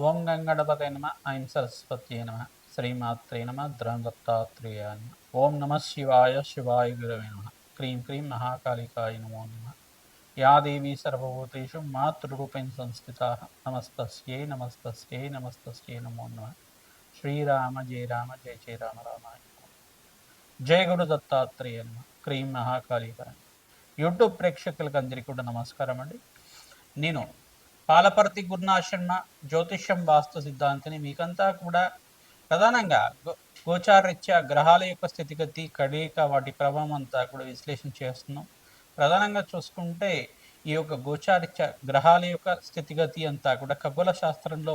ఓం గంగణపతే నమ ఐం సరస్వత్యై నమ శ్రీమాత్రే నమ ద్రందత్తాత్రేయ నమ ఓం నమ శివాయ శివాయ గురవే నమ క్రీం క్రీం మహాకాళికాయ నమో నమ యా దేవీ సర్వభూతేషు మాతృరూపేణ సంస్థితా నమస్తస్యై నమస్తస్యై నమస్తస్యై నమో నమ శ్రీరామ జయ రామ జయ జయ రామ రామాయ జయ గురు దత్తాత్రేయ నమ క్రీం మహాకాళికాయ. యూట్యూబ్ ప్రేక్షకులకు అందరికీ కూడా నమస్కారం అండి. నేను పాలపర్తి గురునాశన్న జ్యోతిష్యం వాస్తు సిద్ధాంతిని మీకంతా కూడా ప్రధానంగా గోచారరీత్యా గ్రహాల యొక్క స్థితిగతి కడిక వాటి ప్రభావం అంతా కూడా విశ్లేషణ చేస్తున్నాం. ప్రధానంగా చూసుకుంటే ఈ యొక్క గోచారరీత్యా గ్రహాల యొక్క స్థితిగతి అంతా కూడా ఖగోళ శాస్త్రంలో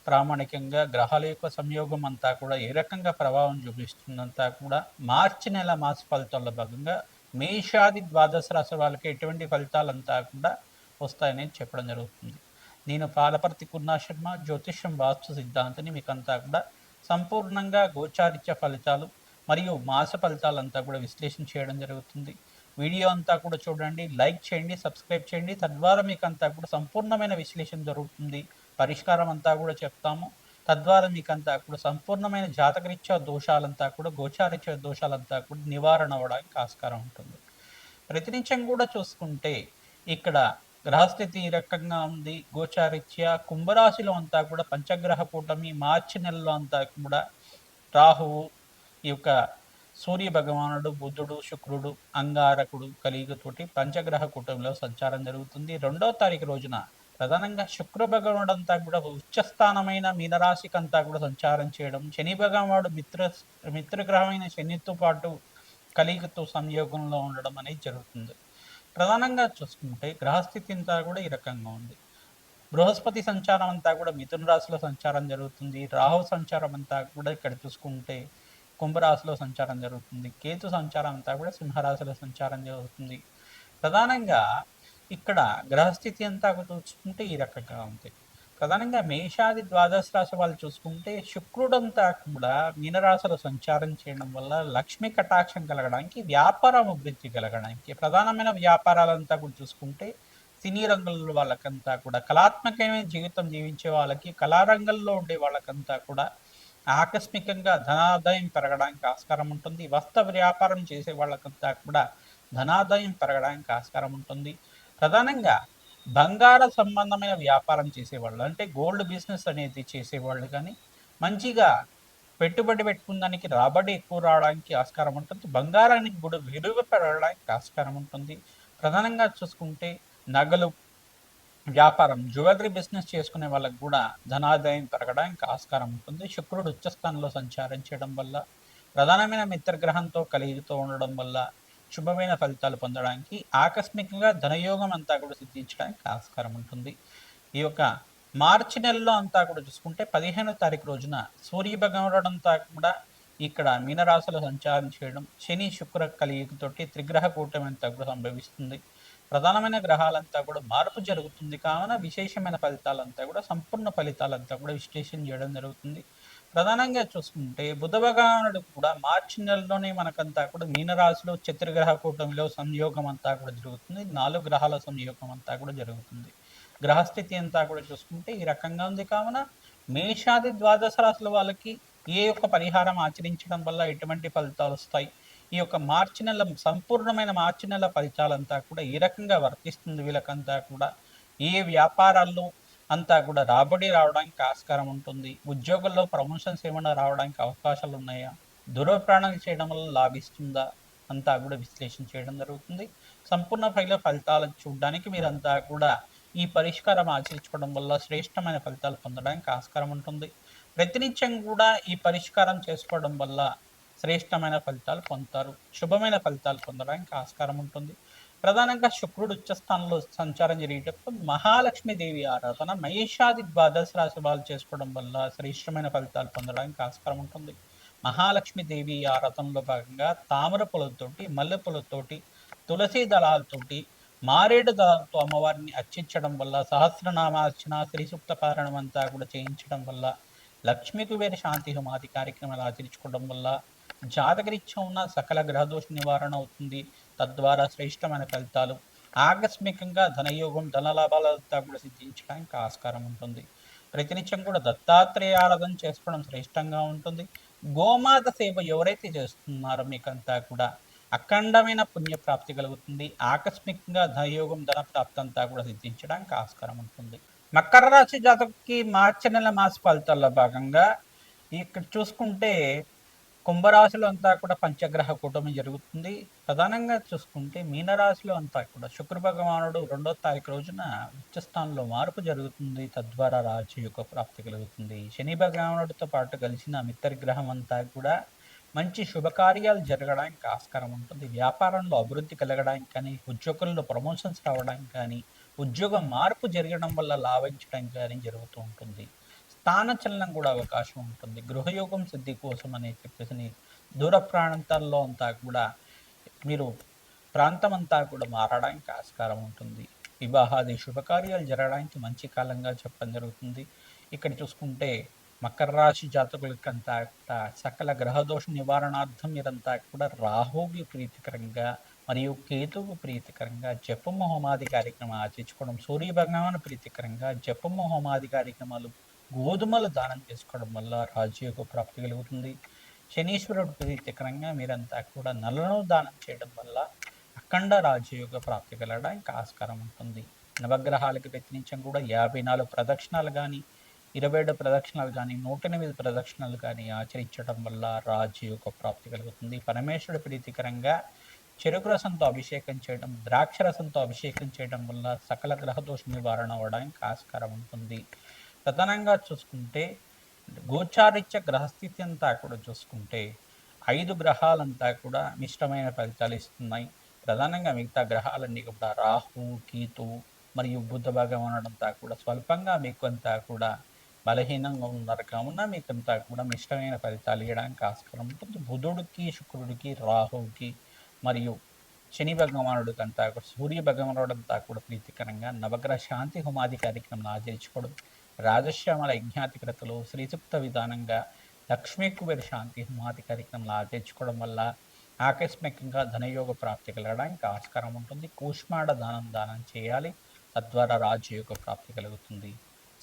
ప్రామాణికంగా గ్రహాల యొక్క సంయోగం అంతా కూడా ఏ రకంగా ప్రభావం చూపిస్తుందంతా కూడా మార్చి నెల మాస ఫలితాల్లో భాగంగా మేషాది ద్వాదశ రాశి వాళ్ళకి ఎటువంటి ఫలితాలంతా కూడా వస్తాయని చెప్పడం జరుగుతుంది. నేను పాలపర్తి కుర్ణాశర్మ జ్యోతిష్యం వాస్తు సిద్ధాంతిని మీకంతా కూడా సంపూర్ణంగా గోచారిత్య ఫలితాలు మరియు మాస ఫలితాలంతా కూడా విశ్లేషణ చేయడం జరుగుతుంది. వీడియో అంతా కూడా చూడండి, లైక్ చేయండి, సబ్స్క్రైబ్ చేయండి. తద్వారా మీకు అంతా కూడా సంపూర్ణమైన విశ్లేషణ జరుగుతుంది. పరిష్కారం అంతా కూడా చెప్తాము. తద్వారా మీకు అంతా కూడా సంపూర్ణమైన జాతకరీత్యా దోషాలంతా కూడా గోచారిత్య దోషాలంతా కూడా నివారణ అవ్వడానికి ఆస్కారం ఉంటుంది. ప్రతినిత్యం కూడా చూసుకుంటే ఇక్కడ గ్రహస్థితి ఈ రకంగా ఉంది. గోచారిత్య కుంభరాశిలో అంతా కూడా పంచగ్రహ కూటమి మార్చి నెలలో అంతా కూడా రాహువు, ఈ యొక్క సూర్య భగవానుడు, బుధుడు, శుక్రుడు, అంగారకుడు కలియుగతోటి పంచగ్రహ కూటమిలో సంచారం జరుగుతుంది. 2వ తారీఖు రోజున ప్రధానంగా శుక్ర భగవానుడు అంతా కూడా ఉచ్చస్థానమైన మీనరాశికి అంతా కూడా సంచారం చేయడం, శని భగవానుడు మిత్రగ్రహమైన శనితో పాటు కలియుగతో సంయోగంలో ఉండడం అనేది జరుగుతుంది. ప్రధానంగా చూసుకుంటే గ్రహస్థితి అంతా కూడా ఈ రకంగా ఉంది. బృహస్పతి సంచారం అంతా కూడా మిథున రాశిలో సంచారం జరుగుతుంది. రాహు సంచారం అంతా కూడా ఇక్కడ చూసుకుంటే కుంభరాశిలో సంచారం జరుగుతుంది. కేతు సంచారం అంతా కూడా సింహరాశిలో సంచారం జరుగుతుంది. ప్రధానంగా ఇక్కడ గ్రహస్థితి అంతా చూసుకుంటే ఈ రకంగా ఉంది. ప్రధానంగా మేషాది ద్వాదశ రాశి వాళ్ళు చూసుకుంటే శుక్రుడంతా కూడా మీనరాశిలో సంచారం చేయడం వల్ల లక్ష్మీ కటాక్షం కలగడానికి, వ్యాపారం అభివృద్ధి కలగడానికి, ప్రధానమైన వ్యాపారాలంతా కూడా చూసుకుంటే సినీ రంగంలో వాళ్ళకంతా కూడా కళాత్మకమైన జీవితం జీవించే వాళ్ళకి, కళారంగంలో ఉండే వాళ్ళకంతా కూడా ఆకస్మికంగా ధనాదాయం పెరగడానికి ఆస్కారం ఉంటుంది. వస్త్ర వ్యాపారం చేసే వాళ్ళకంతా కూడా ధనాదాయం పెరగడానికి ఆస్కారం ఉంటుంది. ప్రధానంగా బంగార సంబంధమైన వ్యాపారం చేసేవాళ్ళు, అంటే గోల్డ్ బిజినెస్ అనేది చేసేవాళ్ళు కానీ మంచిగా పెట్టుబడి పెట్టుకున్నానికి రాబడి ఎక్కువ రావడానికి ఆస్కారం ఉంటుంది. బంగారానికి కూడా విలువ పెరగడానికి ఆస్కారం ఉంటుంది. ప్రధానంగా చూసుకుంటే నగలు వ్యాపారం, జ్యువెలరీ బిజినెస్ చేసుకునే వాళ్ళకు కూడా ధనాదాయం పెరగడానికి ఆస్కారం ఉంటుంది. శుక్రుడు ఉచ్చస్థానంలో సంచారం చేయడం వల్ల, ప్రధానమైన మిత్రగ్రహంతో కలిగితో ఉండడం వల్ల శుభమైన ఫలితాలు పొందడానికి, ఆకస్మికంగా ధనయోగం అంతా కూడా సిద్ధించడానికి ఆస్కారం ఉంటుంది. ఈ యొక్క మార్చి నెలలో అంతా కూడా చూసుకుంటే 15వ తారీఖు రోజున సూర్య భగవానుడు అంతా కూడా ఇక్కడ మీనరాశిలో సంచారం చేయడం, శని శుక్ర కలియుగతోటి త్రిగ్రహ కూటమి అంతా కూడా సంభవిస్తుంది. ప్రధానమైన గ్రహాలంతా కూడా మార్పు జరుగుతుంది కావున విశేషమైన ఫలితాలంతా కూడా సంపూర్ణ ఫలితాలంతా కూడా విశ్లేషణ చేయడం జరుగుతుంది. ప్రధానంగా చూసుకుంటే బుధ భగవానుడు కూడా మార్చి నెలలోనే మనకంతా కూడా మీనరాశిలో చతుర్గ్రహ కూటమిలో సంయోగం అంతా కూడా జరుగుతుంది. 4 గ్రహాల సంయోగం అంతా కూడా జరుగుతుంది. గ్రహస్థితి అంతా కూడా చూసుకుంటే ఈ రకంగా ఉంది కావున మేషాది ద్వాదశ రాశుల వాళ్ళకి ఏ యొక్క పరిహారం ఆచరించడం వల్ల ఎటువంటి ఫలితాలు వస్తాయి, ఈ యొక్క మార్చి నెల సంపూర్ణమైన మార్చి నెల ఫలితాలంతా కూడా ఏ రకంగా వర్తిస్తుంది, వీళ్ళకంతా కూడా ఏ వ్యాపారాల్లో అంతా కూడా రాబడి రావడానికి ఆస్కారం ఉంటుంది, ఉద్యోగుల్లో ప్రమోషన్స్ ఏమైనా రావడానికి అవకాశాలు ఉన్నాయా, దూరప్రయాణాలు చేయడం వల్ల లాభిస్తుందా అంతా కూడా విశ్లేషణ చేయడం జరుగుతుంది. సంపూర్ణ ఫలితాలను చూడడానికి మీరంతా కూడా ఈ పరిష్కారం ఆచరించుకోవడం వల్ల శ్రేష్టమైన ఫలితాలు పొందడానికి ఆస్కారం ఉంటుంది. ప్రతినిత్యం కూడా ఈ పరిష్కారం చేసుకోవడం వల్ల శ్రేష్టమైన ఫలితాలు పొందుతారు, శుభమైన ఫలితాలు పొందడానికి ఆస్కారం ఉంటుంది. ప్రధానంగా శుక్రుడు ఉచ్చస్థానంలో సంచారం జరిగేటప్పుడు మహాలక్ష్మీదేవి ఆరాధన మహేషాది ద్వాదశ రాశి వాళ్ళు చేసుకోవడం వల్ల శ్రేష్టమైన ఫలితాలు పొందడానికి ఆస్కారం ఉంటుంది. మహాలక్ష్మీదేవి ఆరాధనలో భాగంగా తామర పూలతోటి, మల్లె పూలతోటి, తులసి దళాలతోటి, మారేడు దళాలతో అమ్మవారిని అర్చించడం వల్ల, సహస్రనామార్చన, శ్రీ సూక్త పారాయణం అంతా కూడా చేయించడం వల్ల, లక్ష్మీ కుబేర శాంతి హోమాది కార్యక్రమాలు ఆచరించుకోవడం వల్ల జాతకరీత్యా ఉన్న సకల గ్రహదోష నివారణ అవుతుంది. తద్వారా శ్రేష్టమైన ఫలితాలు, ఆకస్మికంగా ధనయోగం, ధనలాభాలంతా కూడా సిద్ధించడానికి ఆస్కారం ఉంటుంది. ప్రతినిత్యం కూడా దత్తాత్రేయ ఆరాధన చేసుకోవడం శ్రేష్టంగా ఉంటుంది. గోమాత సేవ ఎవరైతే చేస్తున్నారో మీకంతా కూడా అఖండమైన పుణ్యప్రాప్తి కలుగుతుంది. ఆకస్మికంగా ధనయోగం ధన ప్రాప్తి అంతా కూడా సిద్ధించడానికి ఆస్కారం ఉంటుంది. మకర రాశి జాతకుకి మార్చి నెల మాస ఫలితాల్లో భాగంగా ఇక్కడ చూసుకుంటే కుంభరాశిలో అంతా కూడా పంచగ్రహ కూటమి జరుగుతుంది. ప్రధానంగా చూసుకుంటే మీనరాశిలో అంతా కూడా శుక్ర భగవానుడు 2వ తారీఖు రోజున ఉచ్చస్థానంలో మార్పు జరుగుతుంది. తద్వారా రాజయోగ ప్రాప్తి కలుగుతుంది. శని భగవానుడితో పాటు కలిసిన మిత్ర గ్రహం అంతా కూడా మంచి శుభకార్యాలు జరగడానికి ఆస్కారం ఉంటుంది. వ్యాపారంలో అభివృద్ధి కలగడానికి కానీ, ఉద్యోగుల్లో ప్రమోషన్స్ రావడానికి కానీ, ఉద్యోగ మార్పు జరగడం వల్ల లాభించడం కానీ జరుగుతూ ఉంటుంది. స్థానచలనం కూడా అవకాశం ఉంటుంది. గృహయోగం సిద్ధి కోసం అని చెప్పేసి దూర ప్రాంతాల్లో అంతా కూడా మీరు ప్రాంతం అంతా కూడా మారడానికి ఆస్కారం ఉంటుంది. వివాహాది శుభకార్యాలు జరగడానికి మంచి కాలంగా చెప్పడం జరుగుతుంది. ఇక్కడ చూసుకుంటే మకర రాశి జాతకులకంతా కూడా సకల గ్రహదోష నివారణార్థం మీరంతా కూడా రాహుకి ప్రీతికరంగా మరియు కేతువు ప్రీతికరంగా జపము హోమాది కార్యక్రమం ఆచరించుకోవడం, సూర్య భగవాను ప్రీతికరంగా జపము హోమాది కార్యక్రమాలు, గోధుమలు దానం చేసుకోవడం వల్ల రాజయోగ ప్రాప్తి కలుగుతుంది. శనీశ్వరుడు ప్రీతికరంగా మీరంతా కూడా నలను దానం చేయడం వల్ల అఖండ రాజయోగ ప్రాప్తి కలగడానికి ఆస్కారం ఉంటుంది. నవగ్రహాలకు ప్రతినిత్యం కూడా 54 ప్రదక్షిణాలు కానీ, 27 ప్రదక్షిణాలు కానీ, 108 ప్రదక్షిణాలు కానీ ఆచరించడం వల్ల రాజయోగ ప్రాప్తి కలుగుతుంది. పరమేశ్వరుడు ప్రీతికరంగా చెరుకు రసంతో అభిషేకం చేయడం, ద్రాక్ష రసంతో అభిషేకం చేయడం వల్ల సకల గ్రహదోష నివారణ అవ్వడానికి ఆస్కారం ఉంటుంది. ప్రధానంగా చూసుకుంటే గోచారిత్య గ్రహస్థితి అంతా కూడా చూసుకుంటే 5 గ్రహాలంతా కూడా మిశ్రమైన ఫలితాలు ఇస్తున్నాయి. ప్రధానంగా మిగతా గ్రహాలన్నీ కూడా రాహు, కేతు మరియు బుధ భగవానుడంతా కూడా స్వల్పంగా మీకు అంతా కూడా బలహీనంగా ఉన్నారు కావున మీకంతా కూడా మిశ్రమైన ఫలితాలు ఇవ్వడానికి ఆస్కారం ఉంటుంది. బుధుడికి, శుక్రుడికి, రాహుకి మరియు శని భగవానుడికి అంతా కూడా సూర్య భగవానుడంతా కూడా ప్రీతికరంగా నవగ్రహ శాంతి హోమాది కార్యక్రమం ఆచరించుకోవడం, రాజశ్యామల యజ్ఞాతిక్రతలు శ్రీసూక్త విధానంగా లక్ష్మీ కుబేర శాంతి హోమాది కార్యక్రమాలు ఆచరించుకోవడం వల్ల ఆకస్మికంగా ధనయోగ ప్రాప్తి కలగడానికి ఆస్కారం ఉంటుంది. కూష్మాండ దానం చేయాలి. తద్వారా రాజయోగ ప్రాప్తి కలుగుతుంది.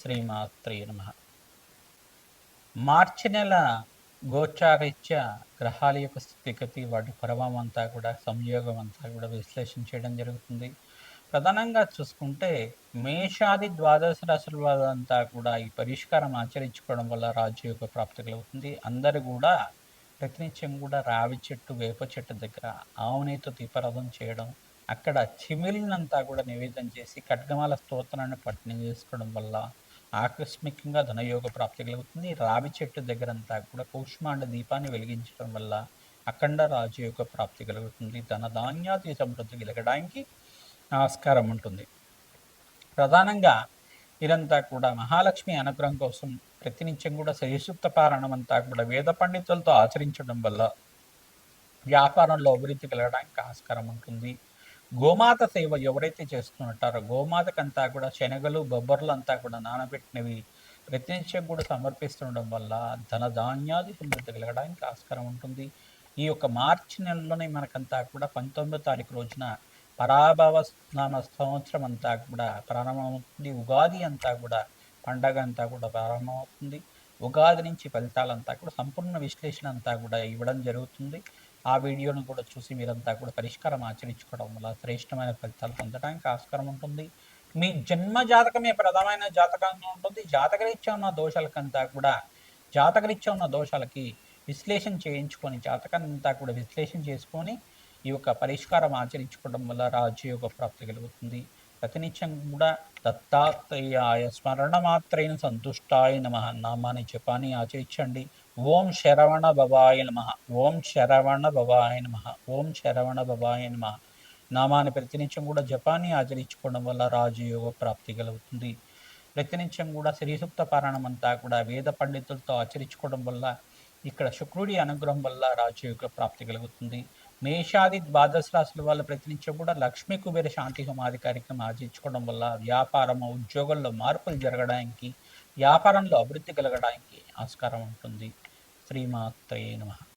శ్రీమాత్రే నమః. మార్చి నెల గోచారీత్య గ్రహాల యొక్క స్థితిగతి, వాటి ప్రభావం అంతా కూడా, సంయోగం అంతా కూడా విశ్లేషణ చేయడం జరుగుతుంది. ప్రధానంగా చూసుకుంటే మేషాది ద్వాదశ రాశుల వారంతా కూడా ఈ పరిష్కారం ఆచరించుకోవడం వల్ల రాజయోగ ప్రాప్తి కలుగుతుంది. అందరూ కూడా ప్రతినిత్యం కూడా రావి చెట్టు, వేప చెట్టు దగ్గర ఆవునేతో దీపారాధన చేయడం, అక్కడ చిమిలినంతా కూడా నివేదన చేసి ఖడ్గమాల స్తోత్రాన్ని పఠనం చేసుకోవడం వల్ల ఆకస్మికంగా ధనయోగ ప్రాప్తి కలుగుతుంది. రావి చెట్టు దగ్గరంతా కూడా కూష్మాండ దీపాన్ని వెలిగించడం వల్ల అఖండ రాజయోగ ప్రాప్తి కలుగుతుంది. ధనధాన్యాది సమృద్ధి కలగడానికి ఆస్కారం ఉంటుంది. ప్రధానంగా వీరంతా కూడా మహాలక్ష్మి అనుగ్రహం కోసం ప్రతినిత్యం కూడా శ్రీసూక్త పారాయణం అంతా కూడా వేద పండితులతో ఆచరించడం వల్ల వ్యాపారంలో అభివృద్ధి కలగడానికి ఆస్కారం ఉంటుంది. గోమాత సేవ ఎవరైతే చేస్తుంటారో గోమాతకంతా కూడా శనగలు, బొబ్బర్లు అంతా కూడా నానబెట్టినవి ప్రతినిత్యం కూడా సమర్పిస్తుండడం వల్ల ధనధాన్యాది సమృద్ధి కలగడానికి ఆస్కారం ఉంటుంది. ఈ యొక్క మార్చి నెలలోనే మనకంతా కూడా 19వ తారీఖు రోజున పరాభవ నామ సంవత్సరం అంతా కూడా ప్రారంభమవుతుంది. ఉగాది అంతా కూడా పండగ అంతా కూడా ప్రారంభమవుతుంది. ఉగాది నుంచి ఫలితాలంతా కూడా సంపూర్ణ విశ్లేషణ అంతా కూడా ఇవ్వడం జరుగుతుంది. ఆ వీడియోను కూడా చూసి మీరంతా కూడా పరిష్కారం ఆచరించుకోవడం వల్ల శ్రేష్టమైన ఫలితాలు పొందడానికి ఆస్కారం ఉంటుంది. మీ జన్మ జాతకమే ప్రధానమైన జాతకంగా ఉంటుంది. జాతకరీత్యా ఉన్న దోషాలకంతా కూడా జాతకరీత్యా ఉన్న దోషాలకి విశ్లేషణ చేయించుకొని జాతకాన్ని అంతా కూడా విశ్లేషణ చేసుకొని ఈ యొక్క పరిష్కారం ఆచరించుకోవడం వల్ల రాజయోగ ప్రాప్తి కలుగుతుంది. ప్రతినిత్యం కూడా దత్తాత్రేయాయ స్మరణ మాత్రైన సంతుష్టాయ నమః నామాన్ని జపాన్ని ఆచరించండి. ఓం శరవణ భవాయ నమః, ఓం శరవణ భవాయ నమః, ఓం శరవణ భవాయ నమః నామాన్ని ప్రతినిత్యం కూడా జపాన్ని ఆచరించుకోవడం వల్ల రాజయోగ ప్రాప్తి కలుగుతుంది. ప్రతినిత్యం కూడా శ్రీసూక్త పారాయణం అంతా కూడా వేద పండితులతో ఆచరించుకోవడం వల్ల ఇక్కడ శుక్రుడి అనుగ్రహం వల్ల రాజయోగ ప్రాప్తి కలుగుతుంది. మేషాది ద్వాదశ రాశుల వల్ల ప్రతినిత్యం కూడా లక్ష్మీ కుబేర శాంతి హోమాది కార్యక్రమం ఆచరించుకోవడం వల్ల వ్యాపారం, ఉద్యోగంలో మార్పులు జరగడానికి, వ్యాపారంలో అభివృద్ధి కలగడానికి ఆస్కారం ఉంటుంది. శ్రీమాత్రే నమః.